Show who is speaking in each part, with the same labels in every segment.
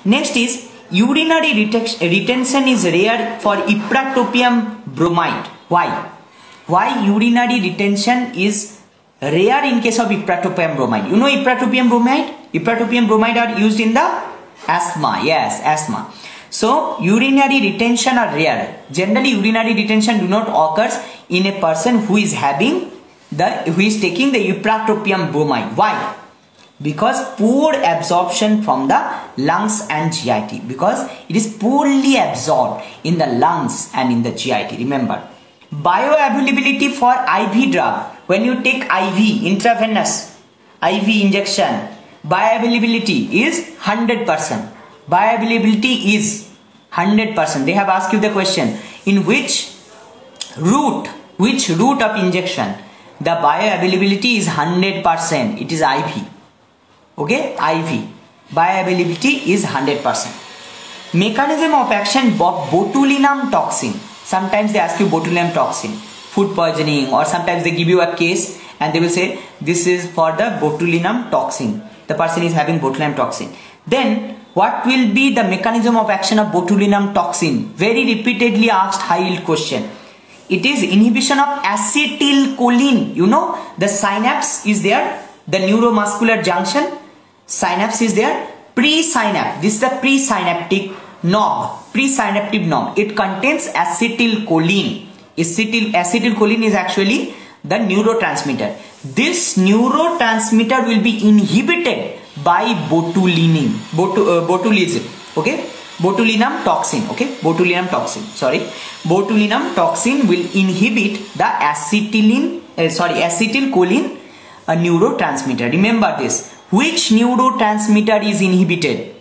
Speaker 1: Next is urinary retention is rare for ipratropium bromide. Why? Why urinary retention is rare in case of ipratropium bromide? You know ipratropium bromide? Ipratropium bromide are used in the asthma. Yes, asthma. So urinary retention are rare. Generally urinary retention do not occurs in a person who is taking the ipratropium bromide. Why? Because poor absorption from the lungs and GIT. Because it is poorly absorbed in the lungs and in the GIT. Remember, bioavailability for IV drug. When you take IV, intravenous IV injection, bioavailability is 100%. Bioavailability is 100%. They have asked you the question, in which route of injection the bioavailability is 100%? It is IV. Okay, IV. Bioavailability is 100%. Mechanism of action of botulinum toxin. Sometimes they ask you botulinum toxin, food poisoning, or sometimes they give you a case and they will say this is for the botulinum toxin. The person is having botulinum toxin. Then what will be the mechanism of action of botulinum toxin? Very repeatedly asked high yield question. It is inhibition of acetylcholine. You know the synapse is there, the neuromuscular junction. Synapse is there. Presynapse. This is the presynaptic knob. Presynaptic knob. It contains acetylcholine. Acetylcholine is actually the neurotransmitter. This neurotransmitter will be inhibited by botulism. Okay, botulinum toxin. Okay, botulinum toxin. Sorry, botulinum toxin will inhibit the acetylcholine neurotransmitter. Remember this. Which neurotransmitter is inhibited?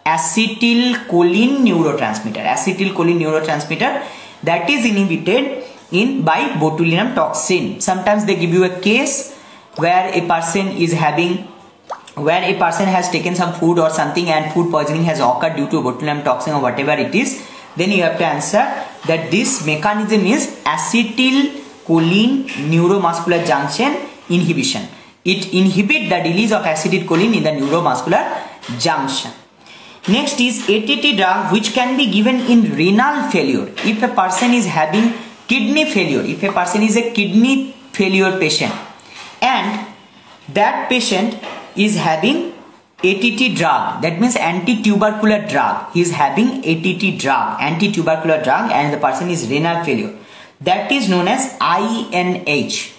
Speaker 1: Acetylcholine neurotransmitter. Acetylcholine neurotransmitter that is inhibited by botulinum toxin. Sometimes they give you a case where a person has taken some food or something and food poisoning has occurred due to botulinum toxin or whatever it is. Then you have to answer that this mechanism is acetylcholine neuromuscular junction inhibition. It inhibits the release of acetylcholine in the neuromuscular junction. Next is ATT drug which can be given in renal failure. If a person is having kidney failure, if a person is a kidney failure patient and that patient is having ATT drug, that means anti-tubercular drug, he is having ATT drug, anti-tubercular drug, and the person is renal failure, that is known as INH.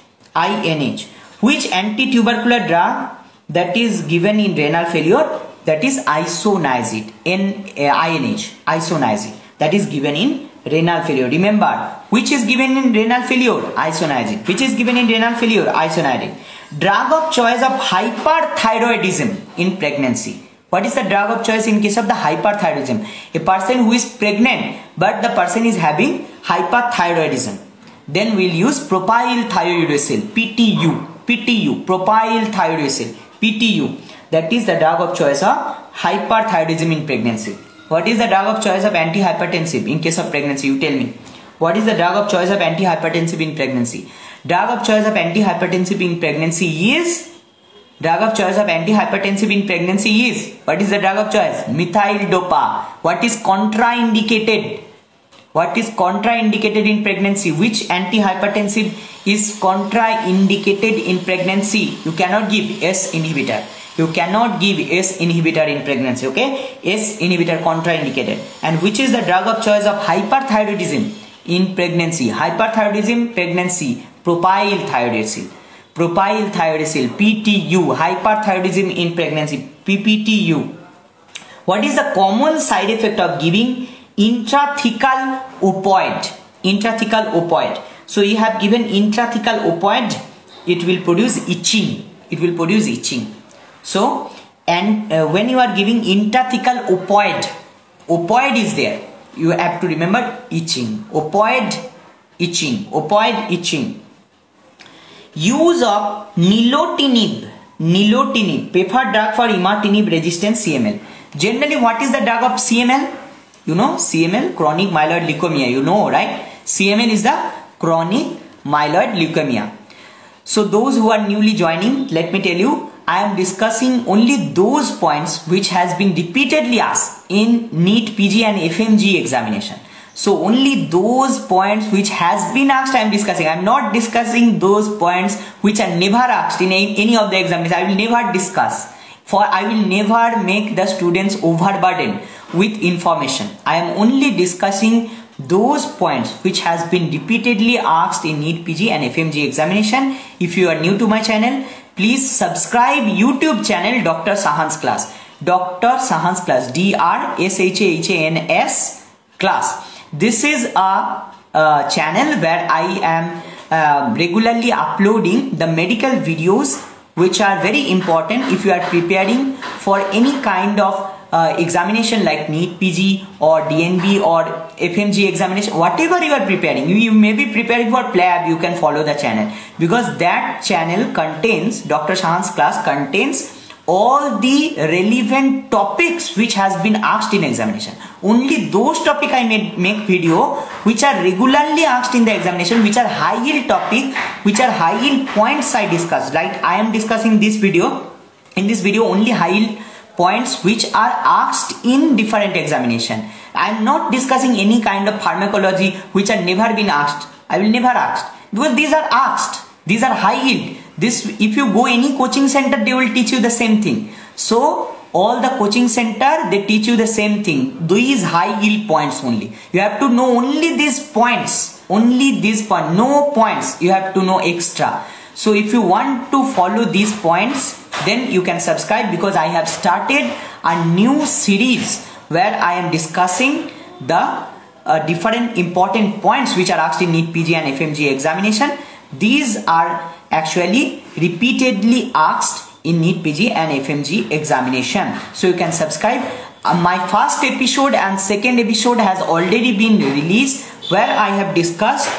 Speaker 1: Which anti-tubercular drug that is given in renal failure? That is isoniazid. INH, isoniazid, that is given in renal failure. Remember, which is given in renal failure? Isoniazid. Which is given in renal failure? Isoniazid. Drug of choice of hyperthyroidism in pregnancy. What is the drug of choice in case of the hyperthyroidism? A person who is pregnant but the person is having hyperthyroidism. Then we'll use propylthiouracil, PTU, propylthiouracil, PTU. That is the drug of choice of hyperthyroidism in pregnancy. What is the drug of choice of antihypertensive in case of pregnancy? You tell me. What is the drug of choice of antihypertensive in pregnancy? Drug of choice of antihypertensive in pregnancy is what is the drug of choice? Methyl dopa. What is contraindicated? What is contraindicated in pregnancy? Which antihypertensive is contraindicated in pregnancy? You cannot give S inhibitor. You cannot give S inhibitor in pregnancy. Okay, S inhibitor contraindicated. And which is the drug of choice of hyperthyroidism in pregnancy? Hyperthyroidism pregnancy, propylthiouracil. Propylthiouracil, PTU. Hyperthyroidism in pregnancy, PPTU. What is the common side effect of giving intrathecal opioid? Intrathecal opioid. So you have given intrathecal opioid, it will produce itching. It will produce itching. So, and when you are giving intrathecal opioid is there. You have to remember itching. Opioid, itching. Opioid, itching. Use of nilotinib, preferred drug for imatinib resistant CML. Generally, what is the drug of CML? You know CML, chronic myeloid leukemia. You know, right? CML is the chronic myeloid leukemia. So those who are newly joining, let me tell you, I am discussing only those points which has been repeatedly asked in NEET PG and FMG examination. So only those points which has been asked I am discussing. I am not discussing those points which are never asked in any of the examinations. I will never discuss. For I will never make the students overburdened with information. I am only discussing those points which has been repeatedly asked in NEET PG and FMG examination. If you are new to my channel, please subscribe YouTube channel Dr. Sahan's Class. Dr. Sahan's Class, DRSHANS class. This is a channel where I am regularly uploading the medical videos which are very important if you are preparing for any kind of examination like NEET PG or DNB or FMG examination. Whatever you are preparing, you may be preparing for PLAB, you can follow the channel, because that channel contains, Dr. Sahan's Class contains all the relevant topics which has been asked in examination. Only those topics I make video which are regularly asked in the examination, which are high yield topic, which are high yield points I discuss. Like I am discussing this video. In this video only high yield points which are asked in different examination. I am not discussing any kind of pharmacology which are never been asked. I will never ask, because these are asked. These are high yield. This, if you go any coaching center, they will teach you the same thing. So all the coaching center, they teach you the same thing. These high yield points only. You have to know only these points. Only these points. No points. You have to know extra. So if you want to follow these points, then you can subscribe, because I have started a new series where I am discussing the different important points which are asked in NEET PG and FMG examination. These are actually repeatedly asked in NEET PG and FMG examination. So you can subscribe. My first episode and second episode has already been released, where I have discussed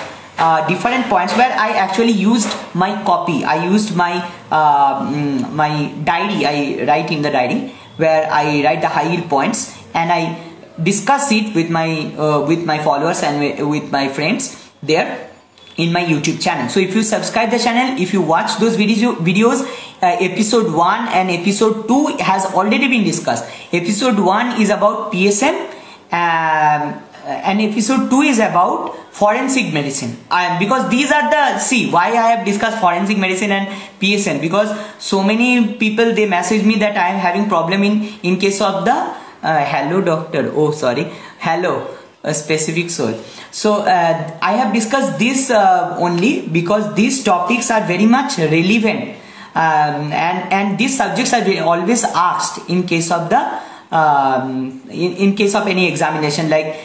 Speaker 1: different points, where I actually used my copy. I used my my diary. I write in the diary, where I write the high yield points and I discuss it with my followers and with my friends there in my YouTube channel. So if you subscribe the channel, if you watch those videos, episode 1 and episode 2 has already been discussed. Episode 1 is about PSM and episode 2 is about forensic medicine. Because these are the, see why I have discussed forensic medicine and PSM, because so many people, they message me that I am having problem in case of the hello doctor, oh sorry, hello specific soul. So I have discussed this only because these topics are very much relevant, and these subjects are always asked in case of the in case of any examination. Like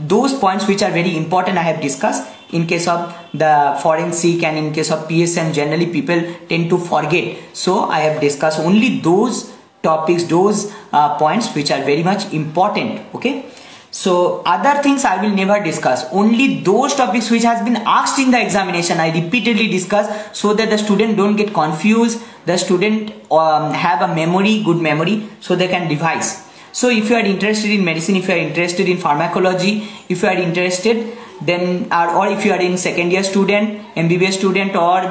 Speaker 1: those points which are very important I have discussed. In case of the forensic and in case of PSM, generally people tend to forget. So I have discussed only those topics, those points which are very much important. Okay. So other things I will never discuss. Only those topics which has been asked in the examination I repeatedly discuss, so that the student don't get confused. The student have a memory, good memory, so they can revise. So if you are interested in medicine, if you are interested in pharmacology, if you are interested, then or if you are in second year student, MBBS student, or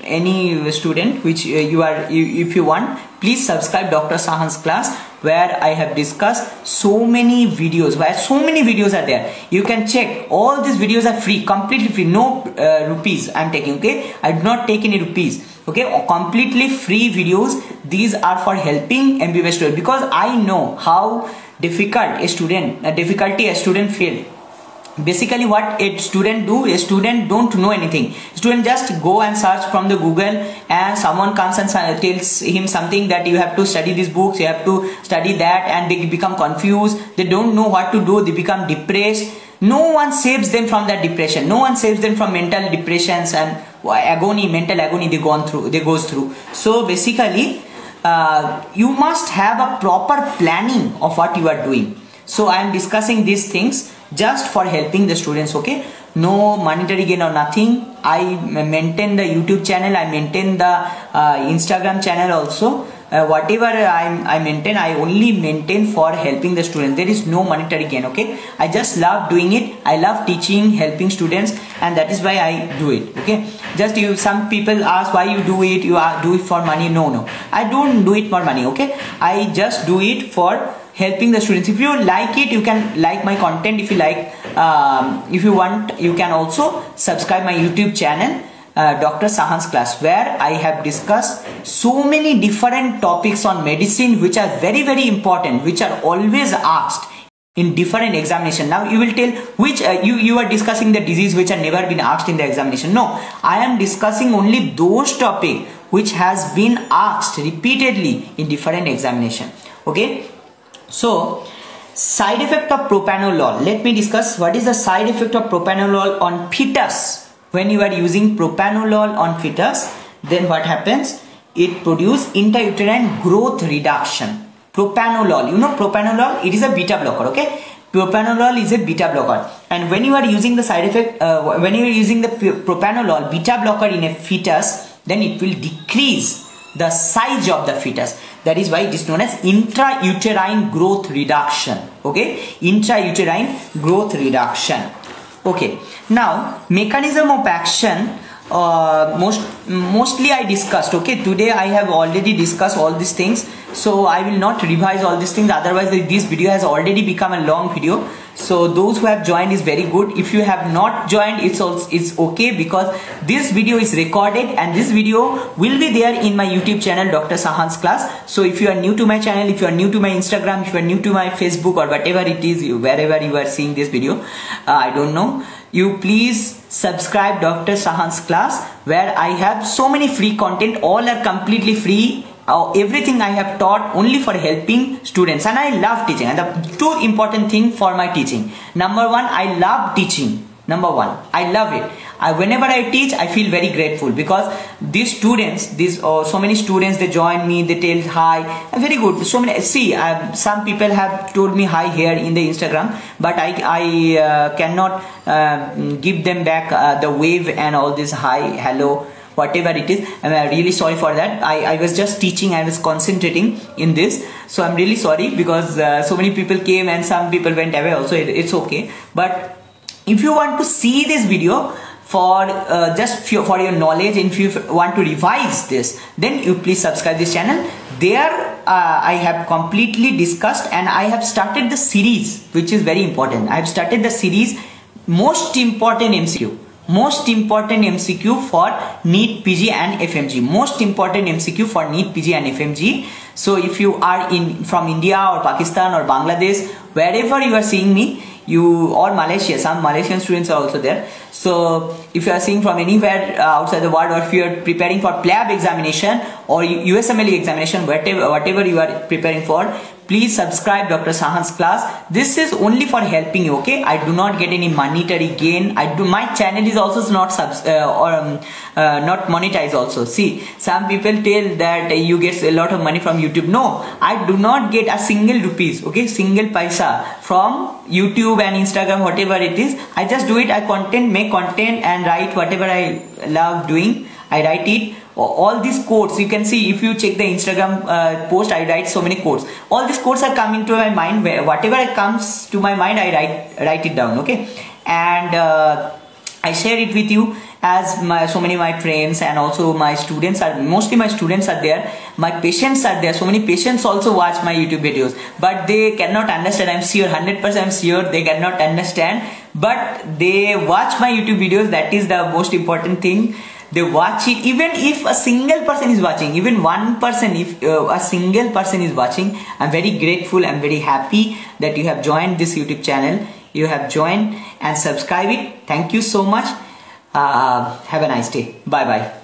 Speaker 1: any student which if you want, please subscribe Dr. Sahan's Class, where I have discussed so many videos, where so many videos are there. You can check. All these videos are free, completely free, no rupees I am taking. Okay, I do not take any rupees. Okay, completely free videos. These are for helping MBBS student, because I know how difficult a student feel. Basically what a student do, a student don't know anything. Student just go and search from the Google, and someone comes and tells him something that you have to study these books, you have to study that, and they become confused. They don't know what to do. They become depressed. No one saves them from that depression. No one saves them from mental depressions and agony, mental agony they goes through. So basically you must have a proper planning of what you are doing. So I am discussing these things just for helping the students. Okay, no monetary gain or nothing. I maintain the YouTube channel, I maintain the Instagram channel also. whatever I maintain, I only maintain for helping the students. There is no monetary gain. Okay, I just love doing it. I love teaching, helping students, and that is why I do it. Okay, just some people ask why you do it. You do it for money? No, I don't do it for money. Okay, I just do it for helping the students. If you like it, you can like my content. If you like, if you want, you can also subscribe my YouTube channel, Dr. Sahan's Class, where I have discussed so many different topics on medicine which are very, very important, which are always asked in different examination. Now you will tell which you are discussing the disease which are never been asked in the examination. No, I am discussing only those topics which has been asked repeatedly in different examination. Okay, so side effect of propranolol. Let me discuss what is the side effect of propranolol on fetus. When you are using propranolol on fetus, then what happens? It produces intrauterine growth reduction. Propranolol, you know propranolol, it is a beta blocker. Okay, propranolol is a beta blocker, and when you are using the side effect, when you are using the propranolol beta blocker in a fetus, then it will decrease the size of the fetus. That is why it is known as intrauterine growth reduction. Okay, intrauterine growth reduction. Okay, now mechanism of action, mostly I discussed. Okay, today I have already discussed all these things, so I will not revise all these things, otherwise this video has already become a long video. So those who have joined is very good. If you have not joined, it's okay, because this video is recorded and this video will be there in my YouTube channel, Dr. Sahan's Class. So if you are new to my channel, if you are new to my Instagram, if you are new to my Facebook, or whatever it is, wherever you are seeing this video, I don't know, you please subscribe Dr. Sahan's Class, where I have so many free content. All are completely free. Everything I have taught only for helping students, and I love teaching. And the two important things for my teaching: number one, I love teaching. Number one, I love it. Whenever I teach, I feel very grateful, because these students, so many students, they join me, they tell hi, very good. So many, see, some people have told me hi here in the Instagram, but I cannot give them back the wave and all this hi, hello, whatever it is. I'm really sorry for that. I was just teaching, I was concentrating in this, so I'm really sorry, because so many people came and some people went away also. It's okay. But if you want to see this video for just for your knowledge, and if you want to revise this, then you please subscribe this channel. There I have completely discussed, and I have started the series, which is very important. I have started the series most important MCQ. Most important MCQ for NEET PG and FMG. Most important MCQ for NEET PG and FMG. So if you are from India or Pakistan or Bangladesh, wherever you are seeing me, or Malaysia, some Malaysian students are also there. So if you are seeing from anywhere outside the world, or if you are preparing for PLAB examination or USMLE examination, whatever you are preparing for, please subscribe Dr. Sahan's Class. This is only for helping you. Okay, I do not get any monetary gain. My channel is also not not monetized also. See, some people tell that you get a lot of money from YouTube. No, I do not get a single rupees, okay, single paisa from YouTube and Instagram, whatever it is. I just do it. I make content and write whatever I love doing. I write it. All these quotes, you can see if you check the Instagram post, I write so many quotes. All these quotes are coming to my mind, where whatever comes to my mind, I write it down. Okay, and I share it with you, as so many my friends and also my students are, mostly my students are there, my patients are there. So many patients also watch my YouTube videos, but they cannot understand. I'm sure, 100% sure they cannot understand, but they watch my YouTube videos. That is the most important thing. They watch it. Even if a single person is watching, even one person, if a single person is watching, I'm very grateful. I'm very happy that you have joined this YouTube channel. You have joined and subscribe it. Thank you so much. Have a nice day. Bye bye.